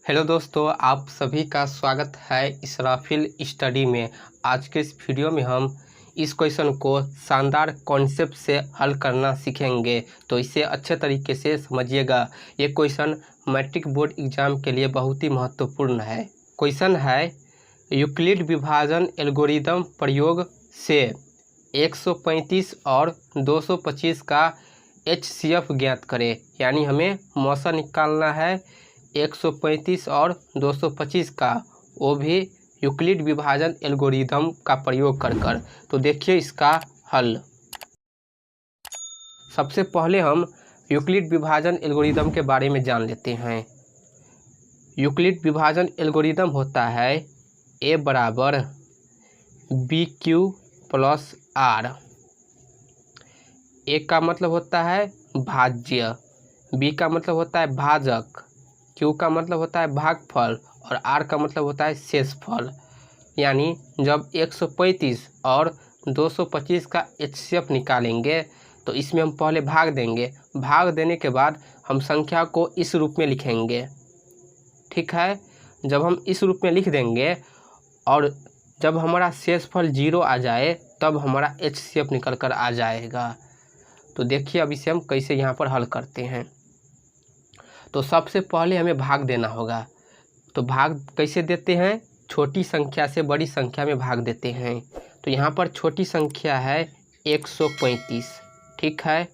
Hello दोस्तों, आप सभी का स्वागत है इसराफिल स्टडी में। आज के इस वीडियो में हम इस क्वेश्चन को शानदार कॉन्सेप्ट से हल करना सीखेंगे, तो इसे अच्छे तरीके से समझिएगा। ये क्वेश्चन मैट्रिक बोर्ड एग्जाम के लिए बहुत ही महत्वपूर्ण है। क्वेश्चन है, यूक्लिड विभाजन एल्गोरिदम प्रयोग से 135 और 225 का HCF ज्ञात करें। यानी हमें मौसा निकालना है 135 और 225 का, वो भी यूक्लिड विभाजन एल्गोरिदम का प्रयोग कर। तो देखिए इसका हल। सबसे पहले हम यूक्लिड विभाजन एल्गोरिदम के बारे में जान लेते हैं। यूक्लिड विभाजन एल्गोरिदम होता है A बराबर BQ प्लस R। A का मतलब होता है भाज्य, B का मतलब होता है भाजक, Q का मतलब होता है भागफल और R का मतलब होता है शेषफल। यानी जब 135 और 225 का HCF निकालेंगे तो इसमें हम पहले भाग देंगे। भाग देने के बाद हम संख्या को इस रूप में लिखेंगे, ठीक है। जब हम इस रूप में लिख देंगे और जब हमारा शेषफल 0 आ जाए तब हमारा HCF निकल कर आ जाएगा। तो देखिए अब इसे हम कैसे यहाँ पर हल करते हैं। तो सबसे पहले हमें भाग देना होगा। तो भाग कैसे देते हैं? छोटी संख्या से बड़ी संख्या में भाग देते हैं। तो यहाँ पर छोटी संख्या है 135, ठीक है।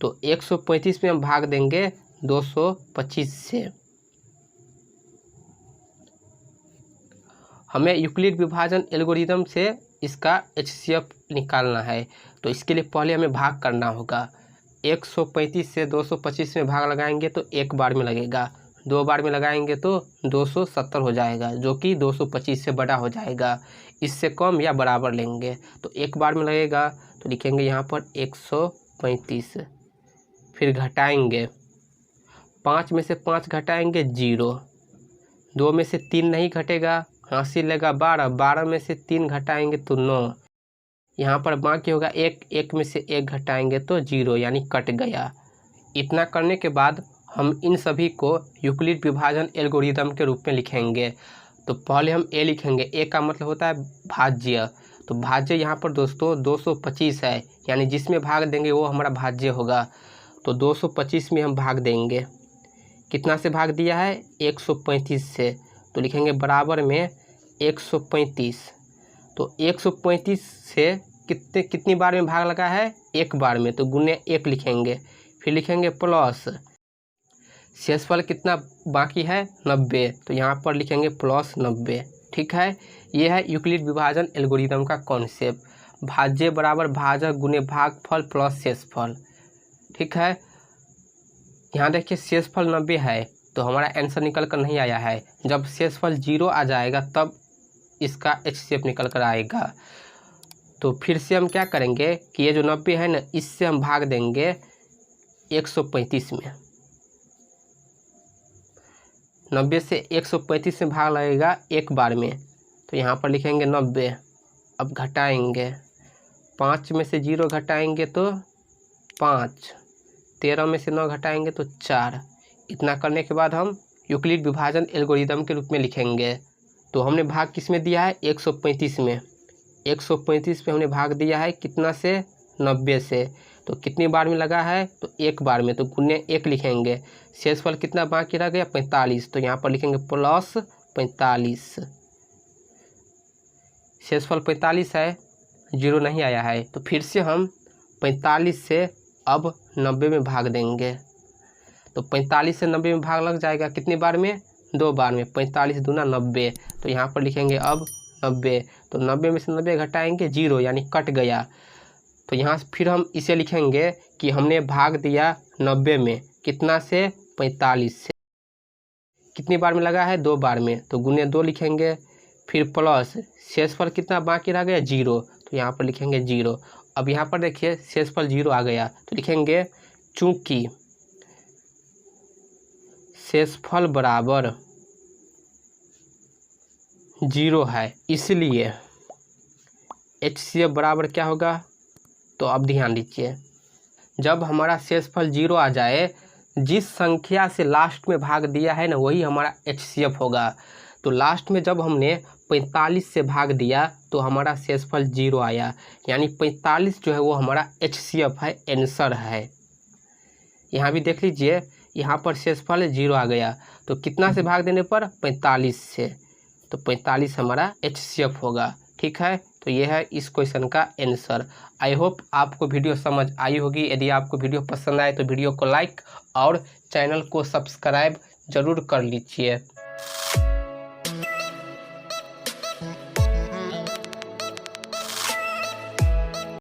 तो 135 में हम भाग देंगे 225 से। हमें यूक्लिड विभाजन एल्गोरिदम से इसका HCF निकालना है। तो इसके लिए पहले हमें भाग करना होगा। 135 से 225 में भाग लगाएंगे तो एक बार में लगेगा, 2 बार में लगाएंगे तो 270 हो जाएगा, जो कि 225 से बड़ा हो जाएगा। इससे कम या बराबर लेंगे तो एक बार में लगेगा। तो लिखेंगे यहाँ पर 135, फिर घटाएंगे, 5 में से 5 घटाएंगे 0, 2 में से 3 नहीं घटेगा, हासिल लेगा 12, 12 में से 3 घटाएंगे तो 9, यहाँ पर बाकी होगा 1, 1 में से 1 घटाएंगे तो 0, यानी कट गया। इतना करने के बाद हम इन सभी को यूक्लिड विभाजन एल्गोरिदम के रूप में लिखेंगे। तो पहले हम A लिखेंगे। A का मतलब होता है भाज्य। तो भाज्य यहाँ पर दोस्तों 225 है, यानी जिसमें भाग देंगे वो हमारा भाज्य होगा। तो 225 में हम भाग देंगे। कितना से भाग दिया है? 135 से। तो लिखेंगे बराबर में 135। तो 135 से कितनी बार में भाग लगा है? एक बार में, तो गुने 1 लिखेंगे। फिर लिखेंगे प्लस शेषफल कितना बाकी है? 90। तो यहाँ पर लिखेंगे प्लस 90, ठीक है। ये है यूक्लिड विभाजन एल्गोरिदम का कॉन्सेप्ट। भाज्य बराबर भाजक गुने भागफल प्लस शेषफल, ठीक है। यहाँ देखिए शेषफल 90 है तो हमारा आंसर निकल कर नहीं आया है। जब शेषफल 0 आ जाएगा तब इसका HCF निकल कर आएगा। तो फिर से हम क्या करेंगे कि ये जो 90 है ना, इससे हम भाग देंगे 135 में। 90 से 135 में भाग लगेगा एक बार में। तो यहाँ पर लिखेंगे 90। अब घटाएंगे, 5 में से 0 घटाएंगे तो 5, 13 में से 9 घटाएंगे तो 4। इतना करने के बाद हम यूक्लिड विभाजन एल्गोरिदम के रूप में लिखेंगे। तो हमने भाग किस में दिया है? 135 में। 135 पे हमने भाग दिया है कितना से? 90 से। तो कितनी बार में लगा है? तो एक बार में, तो गुने 1 लिखेंगे। शेषफल कितना बाकी रह गया? 45। तो यहाँ पर लिखेंगे प्लस 45। शेषफल 45 है, 0 नहीं आया है। तो फिर से हम 45 से अब 90 में भाग देंगे। तो 45 से 90 में भाग लग जाएगा कितनी बार में? 2 बार में। 45 दूना 90। तो यहाँ पर लिखेंगे अब 90। तो 90 में से 90 घटाएंगे 0, यानी कट गया। तो यहाँ फिर हम इसे लिखेंगे कि हमने भाग दिया 90 में कितना से? 45 से। कितनी बार में लगा है? 2 बार में। तो गुने 2 लिखेंगे। फिर प्लस शेषफल कितना बाकी रह गया? 0। तो यहाँ पर लिखेंगे 0। अब यहाँ पर देखिए शेषफल 0 आ गया तो लिखेंगे चूंकि शेषफल बराबर 0 है इसलिए HCF बराबर क्या होगा? तो अब ध्यान दीजिए, जब हमारा शेषफल 0 आ जाए जिस संख्या से लास्ट में भाग दिया है ना वही हमारा HCF होगा। तो लास्ट में जब हमने 45 से भाग दिया तो हमारा शेषफल 0 आया, यानी 45 जो है वो हमारा HCF है, आंसर है। यहाँ भी देख लीजिए, यहाँ पर शेषफल 0 आ गया, तो कितना से भाग देने पर 45 से, तो 45 हमारा HCF होगा। ठीक है, तो ये है इस क्वेश्चन का आंसर। आई होप आपको वीडियो समझ आई होगी। यदि आपको वीडियो पसंद आए तो वीडियो को लाइक और चैनल को सब्सक्राइब जरूर कर लीजिए।